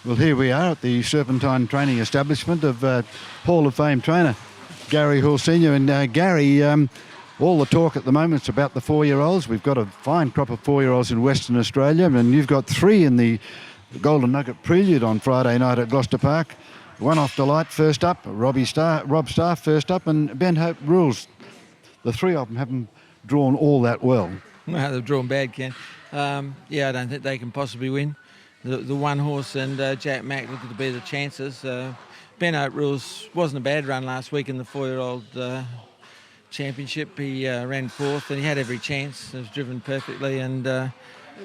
Well, here we are at the Serpentine Training Establishment of Hall of Fame trainer Gary Hall Senior. And Gary, all the talk at the moment is about the 4-year-olds. We've got a fine crop of 4-year-olds in Western Australia, and you've got 3 in the Golden Nugget Prelude on Friday night at Gloucester Park. One Off the Light first up, Rob Starr first up, and Ben Hope Rules. The 3 of them haven't drawn all that well. No, they've drawn bad, Ken. I don't think they can possibly win. The one horse and Jack Mack look to be the chances. Ben Hope Rules wasn't a bad run last week in the 4-year-old championship. He ran 4th and he had every chance. It was driven perfectly and... It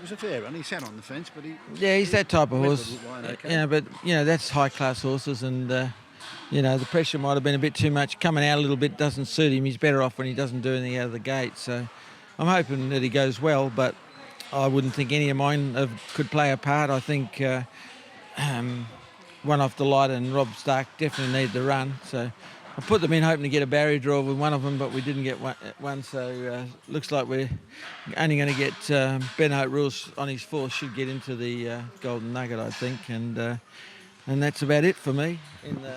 was a fair run. He sat on the fence, but he... Yeah, he's that type of horse. Okay. Yeah, but, that's high-class horses and, the pressure might have been a bit too much. Coming out a little bit doesn't suit him. He's better off when he doesn't do anything out of the gate. So I'm hoping that he goes well, but I wouldn't think any of mine could play a part. I think One Off the Light and Rob Stark definitely need the run. So I put them in hoping to get a barrier draw with one of them, but we didn't get one. So looks like we're only going to get Ben Hope Rules on his 4th, should get into the Golden Nugget, I think. And that's about it for me in the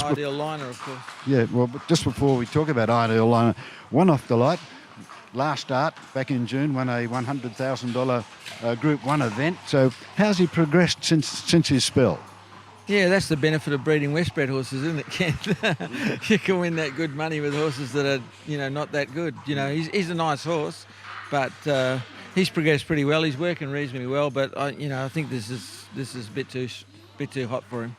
Ideal Liner, of course. Yeah, well, but just before we talk about Ideal Liner, One Off the Light, last start back in June, won a $100,000 Group 1 event. So how's he progressed since his spell? Yeah, that's the benefit of breeding Westbred horses, isn't it, Ken? You can win that good money with horses that are, not that good. He's a nice horse, but he's progressed pretty well. He's working reasonably well, but I think this is a bit too hot for him.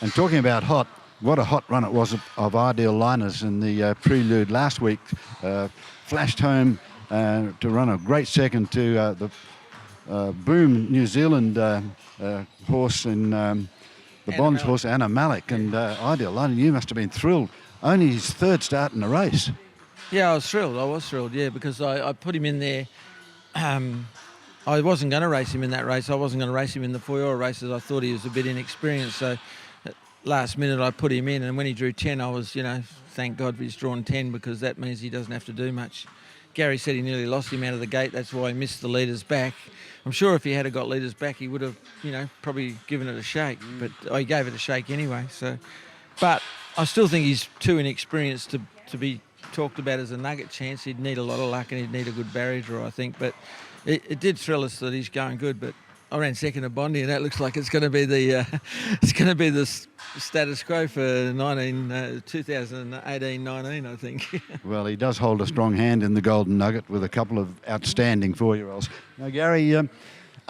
And talking about hot, what a hot run it was of Ideal Liners in the Prelude last week. Flashed home to run a great second to the Boom New Zealand horse in the Bonds horse, Anna Malik. And Ideal Liner, you must have been thrilled. Only his 3rd start in the race. Yeah, I was thrilled, yeah, because I put him in there. I wasn't going to race him in that race. I wasn't going to race him in the 4-year-old races. I thought he was a bit inexperienced, so at last minute I put him in, and when he drew 10, I was, thank God he's drawn 10, because that means he doesn't have to do much. Gary said he nearly lost him out of the gate. That's why he missed the leaders back. I'm sure if he had got leaders back, he would have, probably given it a shake. But he gave it a shake anyway. So, but I still think he's too inexperienced to be talked about as a nugget chance. He'd need a lot of luck and he'd need a good barrier draw, I think. But it did thrill us that he's going good. But I ran second at Bondi, and that looks like it's going to be the status quo for 2018-19, I think. Well, he does hold a strong hand in the Golden Nugget with a couple of outstanding 4-year-olds. Now, Gary,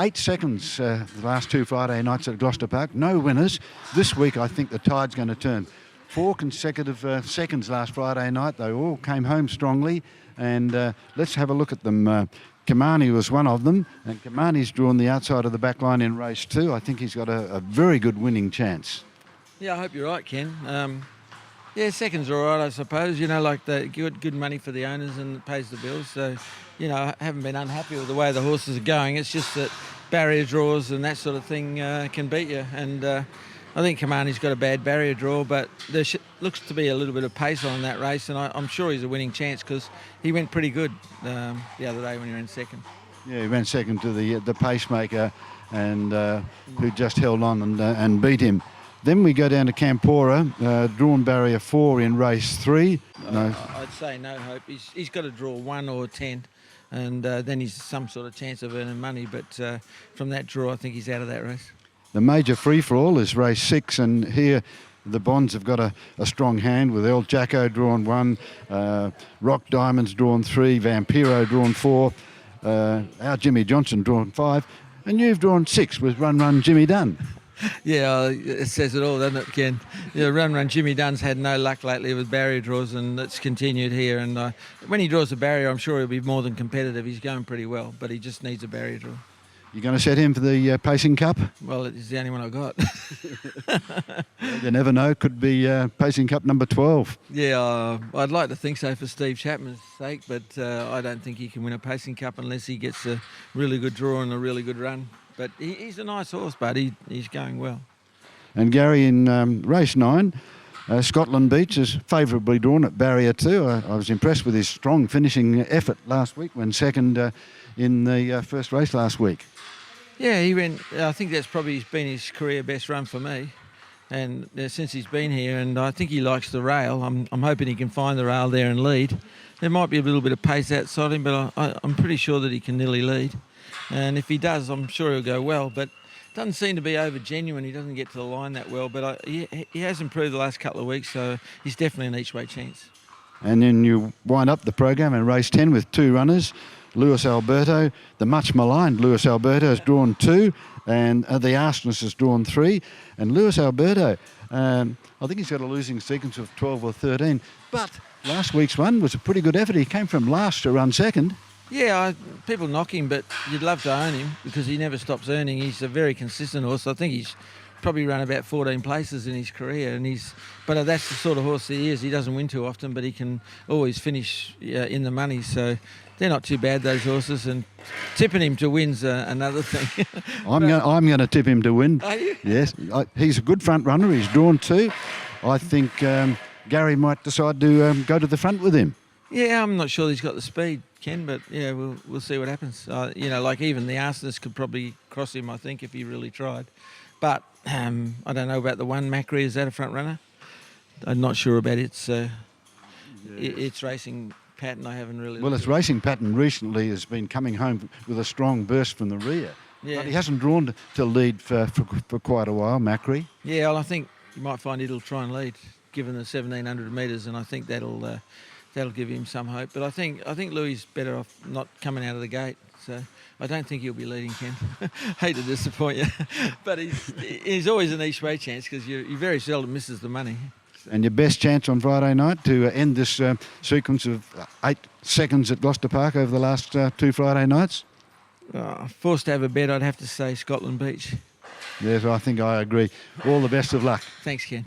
8 seconds the last 2 Friday nights at Gloucester Park. No winners. This week, I think the tide's going to turn. 4 consecutive seconds last Friday night. They all came home strongly. And let's have a look at them. Kamani was one of them, and Kamani's drawn the outside of the back line in race 2. I think he's got a very good winning chance. Yeah, I hope you're right, Ken. Seconds are all right, I suppose. Like the good money for the owners and it pays the bills. So, I haven't been unhappy with the way the horses are going. It's just that barrier draws and that sort of thing can beat you. And I think Kamani's got a bad barrier draw, but there looks to be a little bit of pace on that race, and I'm sure he's a winning chance because he went pretty good the other day when he ran second. Yeah, he ran second to the pacemaker, and who just held on and beat him. Then we go down to Campora, drawn barrier 4 in race 3. No. I'd say no hope. He's got to draw 1 or 10, and then he's some sort of chance of earning money. But from that draw, I think he's out of that race. The major free-for-all is race 6, and here the Bonds have got a strong hand with El Jacko drawn 1, Rock Diamonds drawn 3, Vampiro drawn 4, our Jimmy Johnson drawn 5, and you've drawn 6 with Run Jimmy Dunn. Yeah, it says it all, doesn't it, Ken? Run Jimmy Dunn's had no luck lately with barrier draws, and it's continued here. And when he draws a barrier, I'm sure he'll be more than competitive. He's going pretty well, but he just needs a barrier draw. You going to set him for the Pacing Cup? Well, it's the only one I've got. You never know. Could be Pacing Cup number 12. Yeah, I'd like to think so for Steve Chapman's sake, but I don't think he can win a Pacing Cup unless he gets a really good draw and a really good run. But he's a nice horse, but he's going well. And Gary, in race 9, Scotland Beach is favourably drawn at barrier 2. I was impressed with his strong finishing effort last week when second in the first race last week. Yeah, he went. I think that's probably been his career best run for me, and since he's been here, and I think he likes the rail. I'm hoping he can find the rail there and lead. There might be a little bit of pace outside him, but I'm pretty sure that he can nearly lead. And if he does, I'm sure he'll go well. But doesn't seem to be over genuine. He doesn't get to the line that well, but he has improved the last couple of weeks, so he's definitely an each way chance. And then you wind up the program in race 10 with 2 runners. Lewis Alberto, the much maligned Lewis Alberto, has drawn 2, and the Arsonist has drawn 3. And Lewis Alberto, I think he's got a losing sequence of 12 or 13, but last week's run was a pretty good effort. He came from last to run second. Yeah, people knock him, but you'd love to own him because he never stops earning. He's a very consistent horse. I think he's probably run about 14 places in his career, but that's the sort of horse he is. He doesn't win too often, but he can always finish in the money. So they're not too bad, those horses. And tipping him to win's another thing. I'm going to tip him to win. Are you? Yes, he's a good front runner. He's drawn 2. I think Gary might decide to go to the front with him. Yeah, I'm not sure he's got the speed, Ken, but yeah, we'll see what happens. Like even the Arsonist could probably cross him, I think, if he really tried. But I don't know about the one. Macri, is that a front runner? I'm not sure about it. So its racing pattern, I haven't really. Well, its racing pattern recently has been coming home with a strong burst from the rear. Yeah. But he hasn't drawn to lead for quite a while, Macri. Yeah, well, I think you might find it'll try and lead, given the 1,700 metres, and I think that'll give him some hope. But I think Louis is better off not coming out of the gate. So I don't think he'll be leading, Ken. Hate to disappoint you, but he's always an each way chance because he very seldom misses the money. So. And your best chance on Friday night to end this sequence of 8 seconds at Gloucester Park over the last 2 Friday nights? Forced to have a bet, I'd have to say Scotland Beach. Yes, I think I agree. All the best of luck. Thanks, Ken.